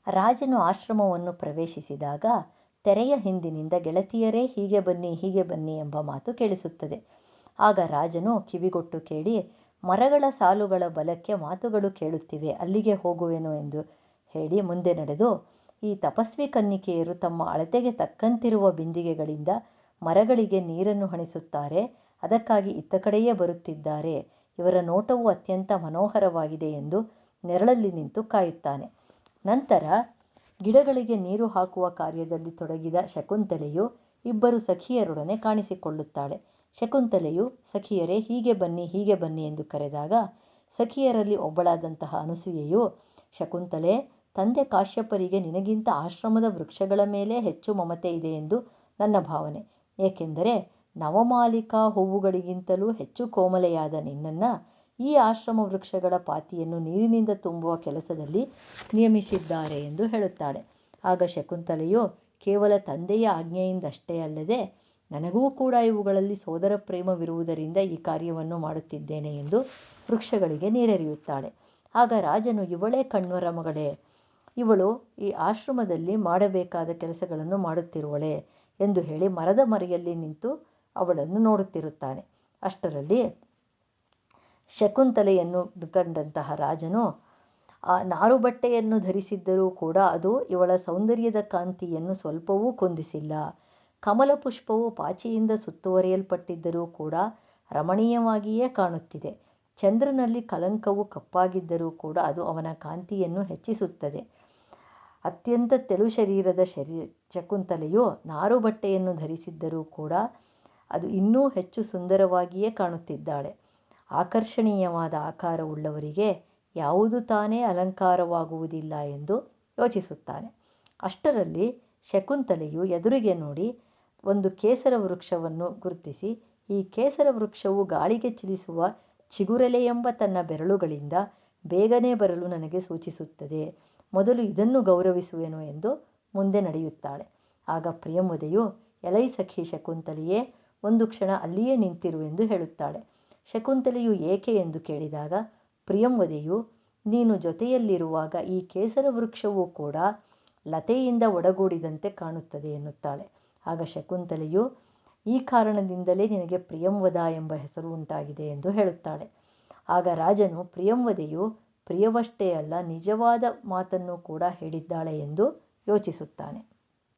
ರಾಜನು ಆಶ್ರಮವನ್ನು ಪ್ರವೇಶಿಸಿದಾಗ ತೆರೆಯ ಹಿಂದಿನಿಂದ ಗೆಳತಿಯರೇ ಹೀಗೆ ಬನ್ನಿ ಎಂಬ ಮಾತು ಕೇಳಿಸುತ್ತದೆ. ಆಗ ರಾಜನು ಕಿವಿಗೊಟ್ಟು ಕೇಳಿ, ಮರಗಳ ಸಾಲುಗಳ ಬಲಕ್ಕೆ ಮಾತುಗಳು ಕೇಳುತ್ತಿವೆ, ಅಲ್ಲಿಗೆ ಹೋಗುವೆನು ಎಂದು ಹೇಳಿ ಮುಂದೆ ನಡೆದು, ಈ ತಪಸ್ವಿ ಕನ್ನಿಕೆಯರು ತಮ್ಮ ಅಳತೆಗೆ ತಕ್ಕಂತಿರುವ ಬಿಂದಿಗೆಗಳಿಂದ ಮರಗಳಿಗೆ ನೀರನ್ನು ಹಣಿಸುತ್ತಾರೆ, ಅದಕ್ಕಾಗಿ ಇತ್ತ ಕಡೆಯೇ ಬರುತ್ತಿದ್ದಾರೆ, ಇವರ ನೋಟವು ಅತ್ಯಂತ ಮನೋಹರವಾಗಿದೆ ಎಂದು ನೆರಳಲ್ಲಿ ನಿಂತು ಕಾಯುತ್ತಾನೆ. ನಂತರ ಗಿಡಗಳಿಗೆ ನೀರು ಹಾಕುವ ಕಾರ್ಯದಲ್ಲಿ ತೊಡಗಿದ ಶಕುಂತಲೆಯು ಇಬ್ಬರು ಸಖಿಯರೊಡನೆ ಕಾಣಿಸಿಕೊಳ್ಳುತ್ತಾಳೆ. ಶಕುಂತಲೆಯು ಸಖಿಯರೇ ಹೀಗೆ ಬನ್ನಿ ಎಂದು ಕರೆದಾಗ ಸಖಿಯರಲ್ಲಿ ಒಬ್ಬಳಾದಂತಹ ಅನಸೂಯೆಯು, ಶಕುಂತಲೆ, ತಂದೆ ಕಾಶ್ಯಪರಿಗೆ ನಿನಗಿಂತ ಆಶ್ರಮದ ವೃಕ್ಷಗಳ ಮೇಲೆ ಹೆಚ್ಚು ಮಮತೆ ಇದೆ ಎಂದು ನನ್ನ ಭಾವನೆ. ಏಕೆಂದರೆ ನವಮಾಲಿಕಾ ಹೂವುಗಳಿಗಿಂತಲೂ ಹೆಚ್ಚು ಕೋಮಲೆಯಾದ ನಿನ್ನನ್ನು ಈ ಆಶ್ರಮ ವೃಕ್ಷಗಳ ಪಾತಿಯನ್ನು ನೀರಿನಿಂದ ತುಂಬುವ ಕೆಲಸದಲ್ಲಿ ನೇಮಿಸಿದ್ದಾರೆ ಎಂದು ಹೇಳುತ್ತಾಳೆ. ಆಗ ಶಕುಂತಲೆಯು, ಕೇವಲ ತಂದೆಯ ಆಜ್ಞೆಯಿಂದಷ್ಟೇ ಅಲ್ಲದೆ ನನಗೂ ಕೂಡ ಇವುಗಳಲ್ಲಿ ಸೋದರ ಪ್ರೇಮವಿರುವುದರಿಂದ ಈ ಕಾರ್ಯವನ್ನು ಮಾಡುತ್ತಿದ್ದೇನೆ ಎಂದು ವೃಕ್ಷಗಳಿಗೆ ನೀರೆರೆಯುತ್ತಾಳೆ. ಆಗ ರಾಜನು, ಇವಳೇ ಕಣ್ವರ ಮಗಳೇ, ಇವಳು ಈ ಆಶ್ರಮದಲ್ಲಿ ಮಾಡಬೇಕಾದ ಕೆಲಸಗಳನ್ನು ಮಾಡುತ್ತಿರುವಳೆ ಎಂದು ಹೇಳಿ ಮರದ ಮರೆಯಲ್ಲಿ ನಿಂತು ಅವಳನ್ನು ನೋಡುತ್ತಿರುತ್ತಾನೆ. ಅಷ್ಟರಲ್ಲಿ ಶಕುಂತಲೆಯನ್ನು ಕಂಡಂತಹ ರಾಜನು, ಆ ನಾರುಬಟ್ಟೆಯನ್ನು ಧರಿಸಿದ್ದರೂ ಕೂಡ ಅದು ಇವಳ ಸೌಂದರ್ಯದ ಕಾಂತಿಯನ್ನು ಸ್ವಲ್ಪವೂ ಕುಂದಿಸಿಲ್ಲ. ಕಮಲ ಪುಷ್ಪವು ಪಾಚಿಯಿಂದ ಸುತ್ತುವರಿಯಲ್ಪಟ್ಟಿದ್ದರೂ ಕೂಡ ರಮಣೀಯವಾಗಿಯೇ ಕಾಣುತ್ತಿದೆ. ಚಂದ್ರನಲ್ಲಿ ಕಲಂಕವು ಕಪ್ಪಾಗಿದ್ದರೂ ಕೂಡ ಅದು ಅವನ ಕಾಂತಿಯನ್ನು ಹೆಚ್ಚಿಸುತ್ತದೆ. ಅತ್ಯಂತ ತೆಳು ಶರೀರದ ಶಕುಂತಲೆಯು ನಾರು ಬಟ್ಟೆಯನ್ನು ಧರಿಸಿದ್ದರೂ ಕೂಡ ಅದು ಇನ್ನೂ ಹೆಚ್ಚು ಸುಂದರವಾಗಿಯೇ ಕಾಣುತ್ತಿದ್ದಾಳೆ. ಆಕರ್ಷಣೀಯವಾದ ಆಕಾರವುಳ್ಳವರಿಗೆ ಯಾವುದು ತಾನೇ ಅಲಂಕಾರವಾಗುವುದಿಲ್ಲ ಎಂದು ಯೋಚಿಸುತ್ತಾನೆ. ಅಷ್ಟರಲ್ಲಿ ಶಕುಂತಲೆಯು ಎದುರಿಗೆ ನೋಡಿ ಒಂದು ಕೇಸರ ವೃಕ್ಷವನ್ನು ಗುರುತಿಸಿ, ಈ ಕೇಸರ ವೃಕ್ಷವು ಗಾಳಿಗೆ ಚಲಿಸುವ ಚಿಗುರೆಲೆ ಎಂಬ ತನ್ನ ಬೆರಳುಗಳಿಂದ ಬೇಗನೆ ಬರಲು ನನಗೆ ಸೂಚಿಸುತ್ತದೆ, ಮೊದಲು ಇದನ್ನು ಗೌರವಿಸುವೆನು ಎಂದು ಮುಂದೆ ನಡೆಯುತ್ತಾಳೆ. ಆಗ ಪ್ರಿಯಂವದೆಯು, ಎಲೈ ಸಖಿ ಶಕುಂತಲೆಯೇ, ಒಂದು ಕ್ಷಣ ಅಲ್ಲಿಯೇ ನಿಂತಿರು ಎಂದು ಹೇಳುತ್ತಾಳೆ. ಶಕುಂತಲೆಯು ಏಕೆ ಎಂದು ಕೇಳಿದಾಗ ಪ್ರಿಯಂವದೆಯು, ನೀನು ಜೊತೆಯಲ್ಲಿರುವಾಗ ಈ ಕೇಸರ ವೃಕ್ಷವೂ ಕೂಡ ಲತೆಯಿಂದ ಒಡಗೂಡಿದಂತೆ ಕಾಣುತ್ತದೆ ಎನ್ನುತ್ತಾಳೆ. ಆಗ ಶಕುಂತಲೆಯು, ಈ ಕಾರಣದಿಂದಲೇ ನಿನಗೆ ಪ್ರಿಯಂವದ ಎಂಬ ಹೆಸರು ಉಂಟಾಗಿದೆ ಎಂದು ಹೇಳುತ್ತಾಳೆ. ಆಗ ರಾಜನು, ಪ್ರಿಯಂವದೆಯು ಪ್ರಿಯವಷ್ಟೇ ಅಲ್ಲ, ನಿಜವಾದ ಮಾತನ್ನು ಕೂಡ ಹೇಳಿದ್ದಾಳೆ ಎಂದು ಯೋಚಿಸುತ್ತಾನೆ.